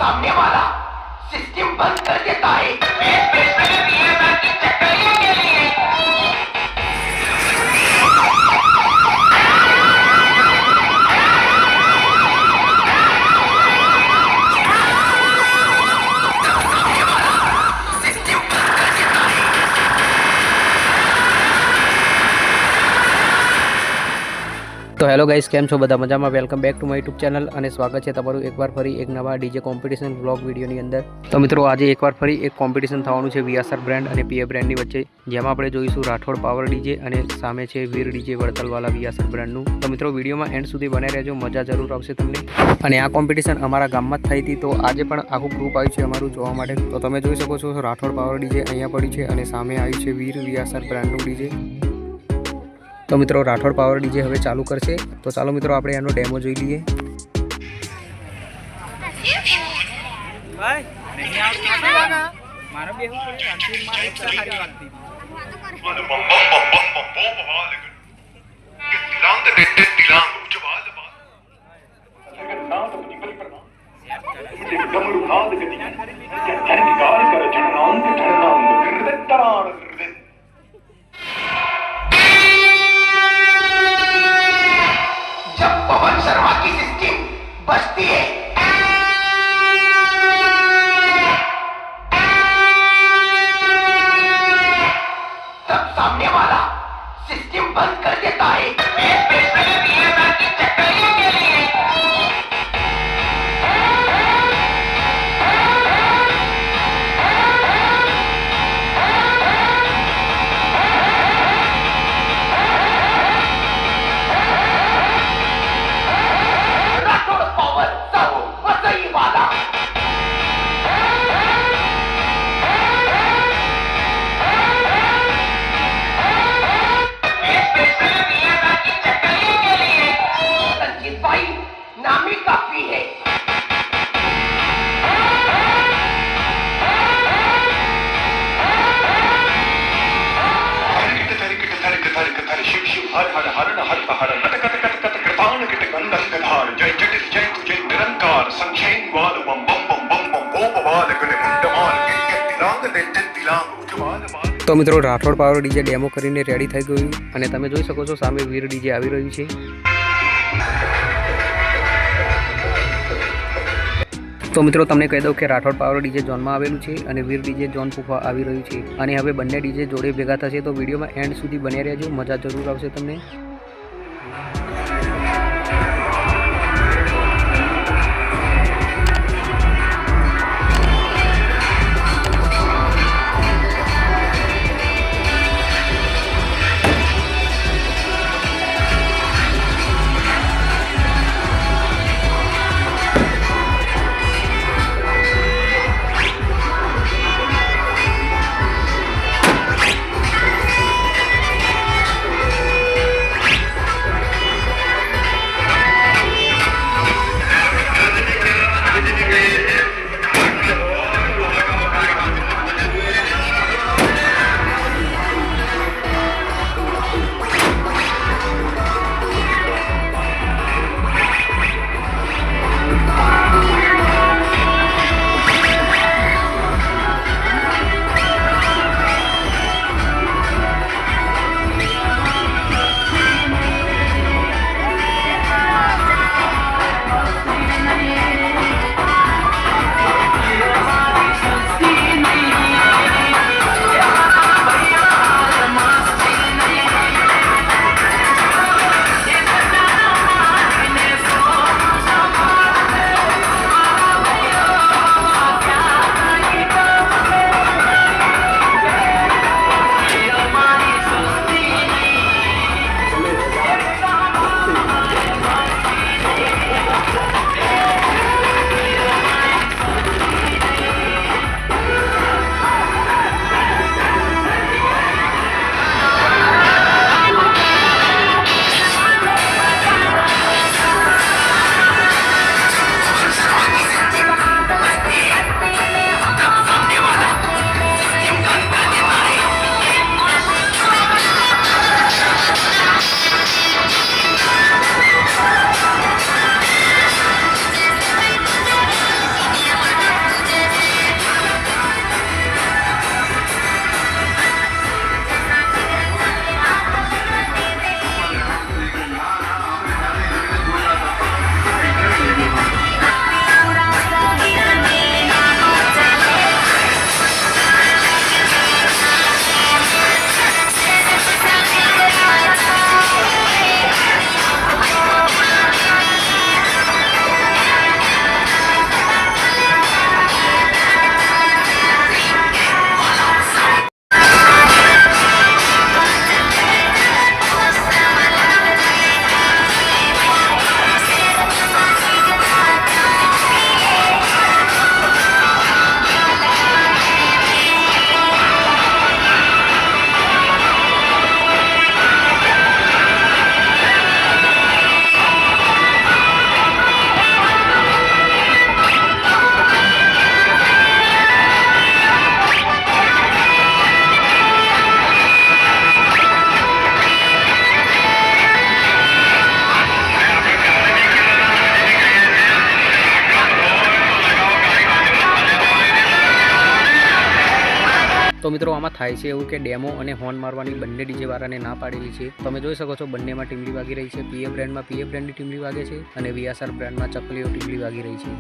सामने वाला सिस्टम बंद कर देता है। स्पेशली बीएमआर की चक्करियों के लिए। तो हेलो गाइस, केम छो बधा मजा में? Welcome back to my YouTube channel और स्वागत है तमारू एक बार फरी एक नवा डीजे कॉम्पिटिशन व्लॉग वीडियोनी अंदर। तो मित्रों, आज एक बार फरी एक कॉम्पिटिशन थवानुं छे वीएसआर ब्रांड और पीए ब्रांडनी वच्चे, जेमां आपणे जोईशुं राठौड़ पावर डीजे और सामे छे वीर डीजे वड़तलवाला वीएसआर ब्रांडनुं। तो मित्रों, वीडियो में एंड सुधी बने रहेजो, मजा जरूर आवशे तमने। अने आ कॉम्पिटिशन अमारा गाममां ज थई हती, तो आजे पण आखुं ग्रुप आव्युं छे अमारुं जोवा माटे। तो तमे जोई शको छो राठौड़ पावर डीजे अहींया पड़ी छे अने सामे आव्युं छे वीर वीएसआर ब्रांडनुं डीजे। तो मित्रों, राठौड़ पावर डीजे हवे चालू करशे। तो चालो मित्रों, आपणे आनो डेमो जोई लीए। जब पवन शर्मा की सिस्टम बजती है, तब सामने वाला सिस्टम बंद कर देता है। स्पेशली बीएमआर की चक्करियों के लिए। राठौड़ पावर सब वसई वाला। स्पेशली बीएमआर की चक्करियों के लिए। रंजीत भाई नामी काफी है। शिव शिव हर हर हरण हर हर नट कट कट कट कृतान किट गंधर गधार जय जटिल जय तु जय निरंकार संक्षेम वाल बम बम बम बम बम बम वाल गुण मुंडमाल के तिलांग दे तिलांग उज्जवल वाल। तो मित्रों, राठौड़ पावर डीजे डेमो करीने रेडी थई गयुं अने तमे जोई शको छो सामे वीर डीजे आवी रह्युं छे। तो मित्रों, तमने कही दऊं कि राठौड़ पावर डीजे जोन में आवेलू है और वीर डीजे जोन पूफा आवी रह्यु छे अने हवे बंने डीजे जोड़े भेगा थशे। तो विडियो में एंड सुधी बने रहेजो, मजा जरूर आवशे तमने। તો મિત્રો આમાં થાય છે એવું કે ડેમો અને હોર્ન મારવાની બંને ડીજે વાળાને ના પાડેલી છે. તમે જોઈ શકો છો બંનેમાં ટીમલી વાગી રહી છે. પીએ બ્રાન્ડમાં પીએ બ્રાન્ડની ટીમલી વાગે છે અને વીએસઆર બ્રાન્ડમાં ચકલીઓ ટીમલી વાગી રહી છે.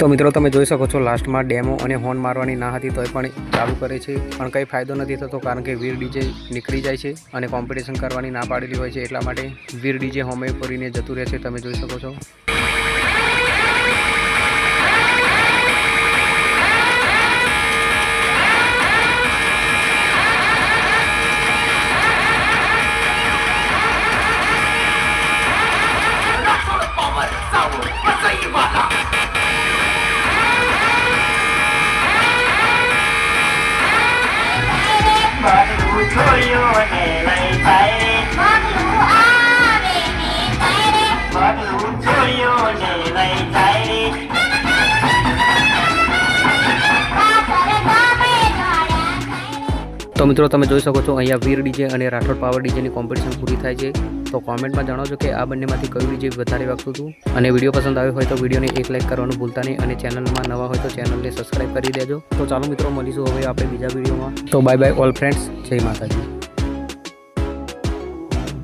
તો મિત્રો તમે જોઈ શકો છો લાસ્ટમાં ડેમો અને હોર્ન મારવાની ના હતી તોય પણ ચાલુ કરે છે, પણ કંઈ ફાયદો નથી થતો કારણ કે વીર ડીજે નીકળી જાય છે અને કોમ્પિટિશન કરવાની ના પાડેલી હોય છે. એટલા માટે વીર ડીજે હોમે ફરીને જતું રહે છે. તમે જોઈ શકો છો. તો મિત્રો તમે જોઈ શકો છો અહીંયા વીર ડીજે અને રાઠોડ પાવર ડીજેની કોમ્પિટિશન પૂરી થાય છે. તો કોમેન્ટમાં જણાવજો કે આ બંનેમાંથી કયું ડીજે વધારે વાગતું હતું. અને વિડીયો પસંદ આવ્યો હોય તો વિડીયોને એક લાઇક કરવાનું ભૂલતા નહીં અને ચેનલમાં નવા હોય તો ચેનલને સબસ્ક્રાઈબ કરી દેજો. તો ચાલો મિત્રો મળીશું હવે આપણે બીજા વિડીયોમાં. તો બાય બાય ઓલ ફ્રેન્ડ્સ. જય માતાજી.